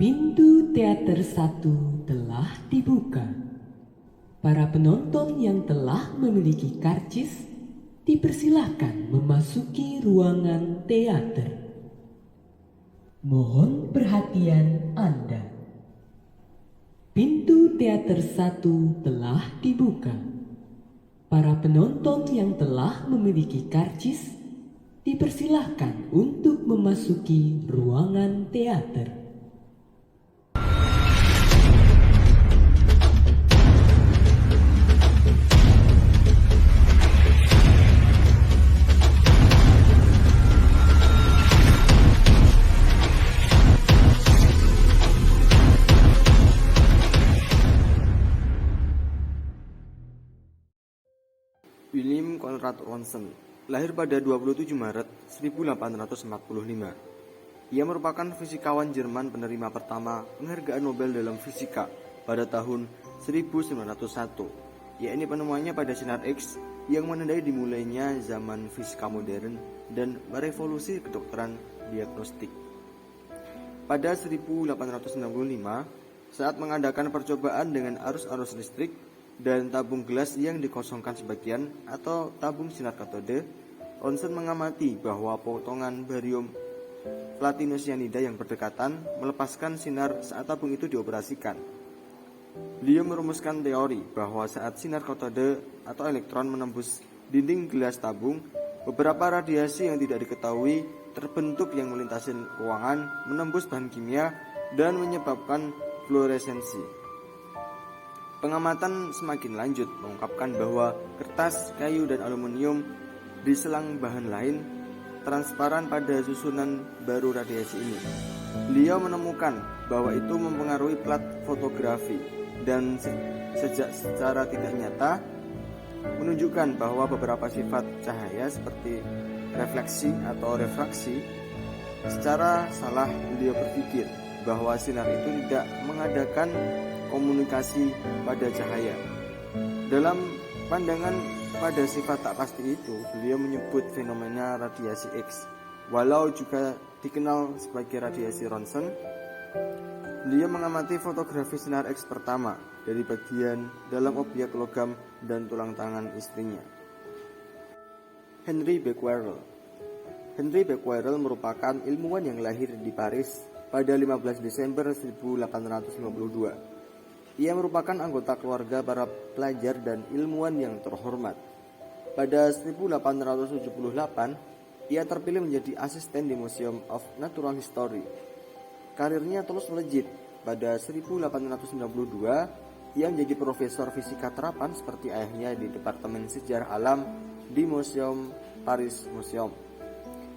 Pintu teater 1 telah dibuka. Para penonton yang telah memiliki karcis dipersilahkan memasuki ruangan teater. Mohon perhatian Anda. Pintu teater 1 telah dibuka. Para penonton yang telah memiliki karcis dipersilahkan untuk memasuki ruangan teater. William Conrad Ronson lahir pada 27 Maret 1845. Ia merupakan fisikawan Jerman penerima pertama penghargaan Nobel dalam fisika pada tahun 1901, yakni penemuannya pada sinar X yang menandai dimulainya zaman fisika modern dan merevolusi kedokteran diagnostik. Pada 1895, saat mengadakan percobaan dengan arus-arus listrik dan tabung gelas yang dikosongkan sebagian atau tabung sinar katode, Ronson mengamati bahwa potongan barium platinosianida yang berdekatan melepaskan sinar saat tabung itu dioperasikan. Beliau merumuskan teori bahwa saat sinar katode atau elektron menembus dinding gelas tabung, beberapa radiasi yang tidak diketahui terbentuk yang melintasi ruangan, menembus bahan kimia, dan menyebabkan fluoresensi. Pengamatan semakin lanjut mengungkapkan bahwa kertas, kayu, dan aluminium diselang bahan lain transparan pada susunan baru radiasi ini. Beliau menemukan bahwa itu mempengaruhi plat fotografi dan sejak secara tidak nyata menunjukkan bahwa beberapa sifat cahaya seperti refleksi atau refraksi. Secara salah beliau berpikir bahwa sinar itu tidak mengadakan komunikasi pada cahaya. Dalam pandangan pada sifat tak pasti itu, beliau menyebut fenomena radiasi X. Walau juga dikenal sebagai radiasi Ronson, beliau mengamati fotografi sinar X pertama dari bagian dalam objek logam dan tulang tangan istrinya. Henry Becquerel. Henry Becquerel merupakan ilmuwan yang lahir di Paris pada 15 Desember 1852. Ia merupakan anggota keluarga para pelajar dan ilmuwan yang terhormat. Pada 1878, ia terpilih menjadi asisten di Museum of Natural History. Karirnya terus melejit. Pada 1892, ia menjadi profesor fisika terapan seperti ayahnya di Departemen Sejarah Alam di Museum Paris Museum.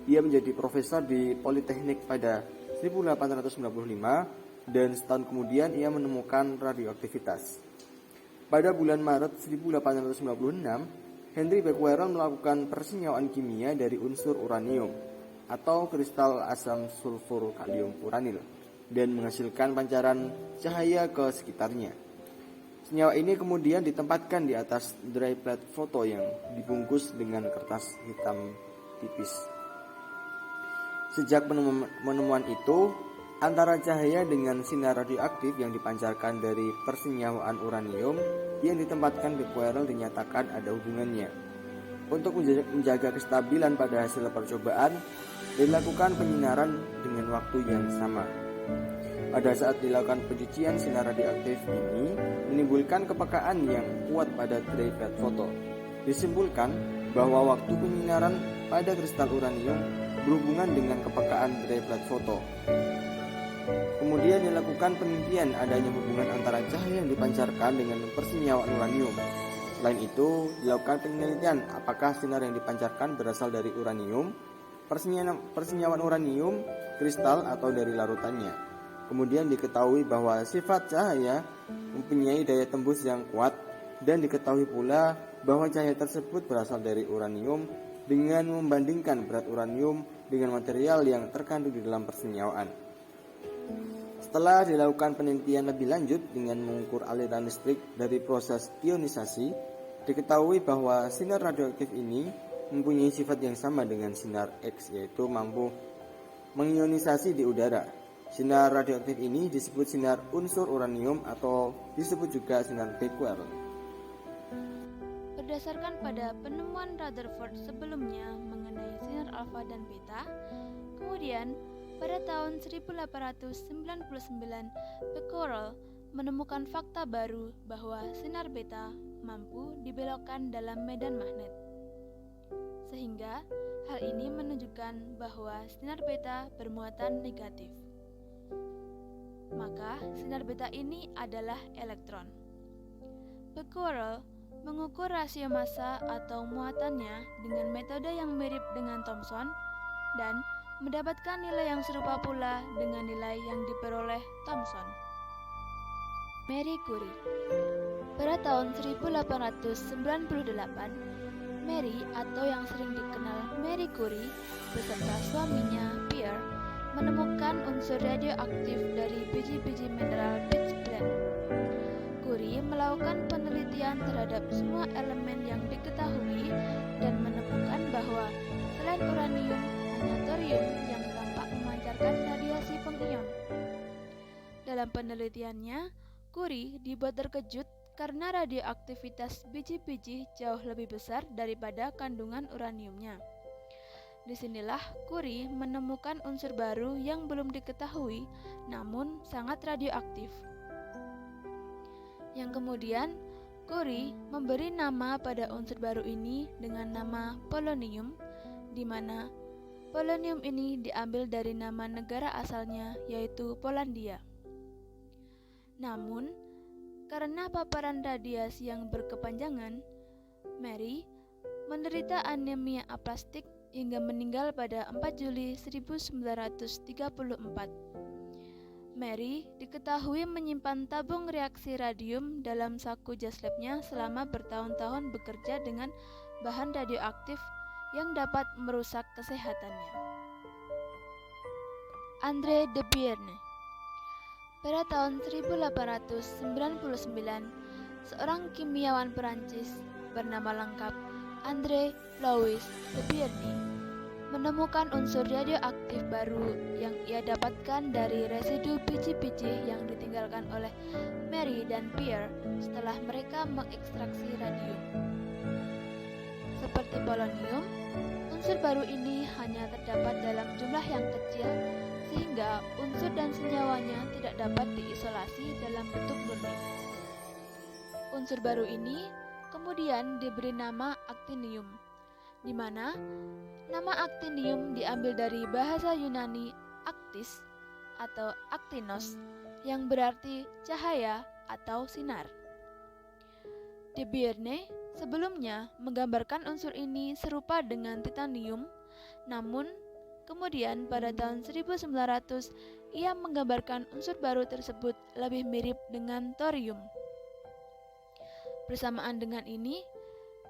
Ia menjadi profesor di Politeknik pada 1895. Dan setahun kemudian ia menemukan radioaktivitas. Pada bulan Maret 1896, Henry Becquerel melakukan persenyawaan kimia dari unsur uranium atau kristal asam sulfur kalium uranil dan menghasilkan pancaran cahaya ke sekitarnya. Senyawa ini kemudian ditempatkan di atas dry plate foto yang dibungkus dengan kertas hitam tipis. Sejak penemuan itu, antara cahaya dengan sinar radioaktif yang dipancarkan dari persenyawaan uranium yang ditempatkan Becquerel dinyatakan ada hubungannya. Untuk menjaga kestabilan pada hasil percobaan, dilakukan penyinaran dengan waktu yang sama. Pada saat dilakukan pencucian, sinar radioaktif ini menimbulkan kepekaan yang kuat pada dry plate foto. Disimpulkan bahwa waktu penyinaran pada kristal uranium berhubungan dengan kepekaan dry plate foto. Kemudian dilakukan penelitian adanya hubungan antara cahaya yang dipancarkan dengan persenyawaan uranium. Selain itu, dilakukan penelitian apakah sinar yang dipancarkan berasal dari uranium, persenyawaan uranium, kristal, atau dari larutannya. Kemudian diketahui bahwa sifat cahaya mempunyai daya tembus yang kuat dan diketahui pula bahwa cahaya tersebut berasal dari uranium dengan membandingkan berat uranium dengan material yang terkandung di dalam persenyawaan. Setelah dilakukan penelitian lebih lanjut dengan mengukur aliran listrik dari proses ionisasi, diketahui bahwa sinar radioaktif ini mempunyai sifat yang sama dengan sinar X, yaitu mampu mengionisasi di udara. Sinar radioaktif ini disebut sinar unsur uranium atau disebut juga sinar Becquerel. Berdasarkan pada penemuan Rutherford sebelumnya mengenai sinar alfa dan beta, kemudian pada tahun 1899 Becquerel menemukan fakta baru bahwa sinar beta mampu dibelokkan dalam medan magnet. Sehingga hal ini menunjukkan bahwa sinar beta bermuatan negatif. Maka sinar beta ini adalah elektron. Becquerel mengukur rasio massa atau muatannya dengan metode yang mirip dengan Thomson dan mendapatkan nilai yang serupa pula dengan nilai yang diperoleh Thomson. Marie Curie. Pada tahun 1898, Marie atau yang sering dikenal Marie Curie beserta suaminya Pierre menemukan unsur radioaktif dari biji-biji mineral pitchblende. Curie melakukan penelitian terhadap semua elemen yang diketahui dan menemukan bahwa selain uranium, hanya thorium yang tampak memancarkan radiasi pengion. Dalam penelitiannya, Curie dibuat terkejut karena radioaktivitas biji-biji jauh lebih besar daripada kandungan uraniumnya. Disinilah Curie menemukan unsur baru yang belum diketahui, namun sangat radioaktif. Yang kemudian, Curie memberi nama pada unsur baru ini dengan nama polonium, di mana polonium ini diambil dari nama negara asalnya, yaitu Polandia. Namun, karena paparan radiasi yang berkepanjangan, Marie menderita anemia aplastik hingga meninggal pada 4 Juli 1934. Marie diketahui menyimpan tabung reaksi radium dalam saku jas labnya selama bertahun-tahun bekerja dengan bahan radioaktif yang dapat merusak kesehatannya. André de Bierne. Pada tahun 1899, seorang kimiawan Perancis bernama lengkap André Louis de Bierne menemukan unsur radioaktif baru yang ia dapatkan dari residu biji-biji yang ditinggalkan oleh Marie dan Pierre setelah mereka mengekstraksi radium. Seperti polonium, unsur baru ini hanya terdapat dalam jumlah yang kecil sehingga unsur dan senyawanya tidak dapat diisolasi dalam bentuk murni. Unsur baru ini kemudian diberi nama aktinium, di mana nama aktinium diambil dari bahasa Yunani aktis atau aktinos yang berarti cahaya atau sinar. De Bierne sebelumnya menggambarkan unsur ini serupa dengan titanium, namun kemudian pada tahun 1900 ia menggambarkan unsur baru tersebut lebih mirip dengan thorium. Bersamaan dengan ini,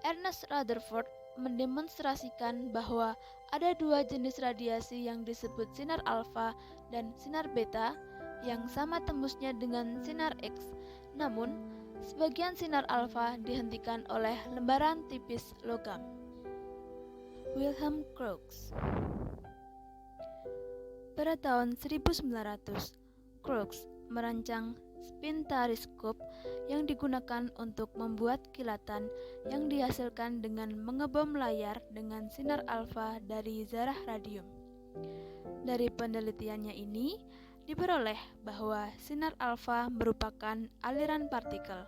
Ernest Rutherford mendemonstrasikan bahwa ada dua jenis radiasi yang disebut sinar alfa dan sinar beta yang sama tembusnya dengan sinar X. Namun, sebagian sinar alfa dihentikan oleh lembaran tipis logam. Wilhelm Crookes. Pada tahun 1900, Crookes merancang spintariskop yang digunakan untuk membuat kilatan yang dihasilkan dengan mengebom layar dengan sinar alfa dari zarah radium. Dari penelitiannya ini, diperoleh bahwa sinar alfa merupakan aliran partikel.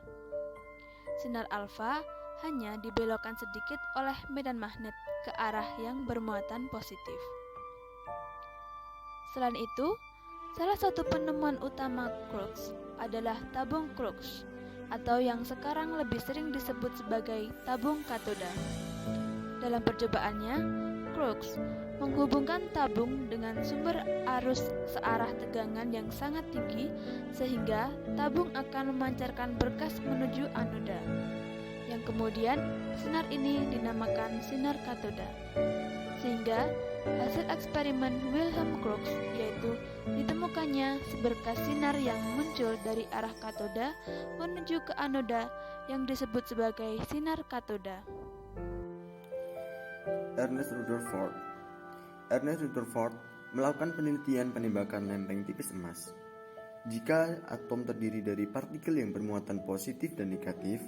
Sinar alfa hanya dibelokkan sedikit oleh medan magnet ke arah yang bermuatan positif. Selain itu, salah satu penemuan utama Crookes adalah tabung Crookes, atau yang sekarang lebih sering disebut sebagai tabung katoda. Dalam percobaannya, Crookes menghubungkan tabung dengan sumber arus searah tegangan yang sangat tinggi sehingga tabung akan memancarkan berkas menuju anoda, yang kemudian sinar ini dinamakan sinar katoda. Sehingga hasil eksperimen Wilhelm Crookes yaitu ditemukannya seberkas sinar yang muncul dari arah katoda menuju ke anoda yang disebut sebagai sinar katoda. Ernest Rutherford melakukan penelitian penembakan lempeng tipis emas. Jika atom terdiri dari partikel yang bermuatan positif dan negatif,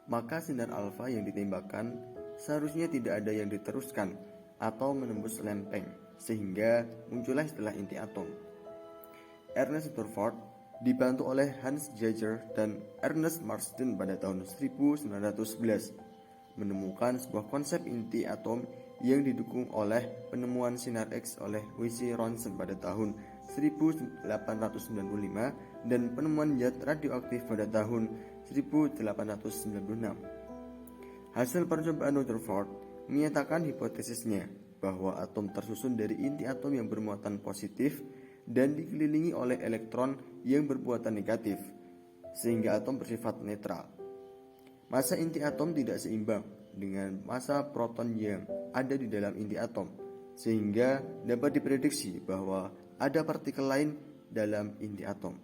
maka sinar alfa yang ditembakkan seharusnya tidak ada yang diteruskan atau menembus lempeng, sehingga muncullah istilah inti atom. Ernest Rutherford dibantu oleh Hans Geiger dan Ernest Marsden pada tahun 1911 menemukan sebuah konsep inti atom yang didukung oleh penemuan sinar X oleh W.C. Ronson pada tahun 1895 dan penemuan zat radioaktif pada tahun 1896. Hasil percobaan Rutherford menyatakan hipotesisnya bahwa atom tersusun dari inti atom yang bermuatan positif dan dikelilingi oleh elektron yang bermuatan negatif, sehingga atom bersifat netral. Massa inti atom tidak seimbang dengan massa proton yang ada di dalam inti atom, sehingga dapat diprediksi bahwa ada partikel lain dalam inti atom.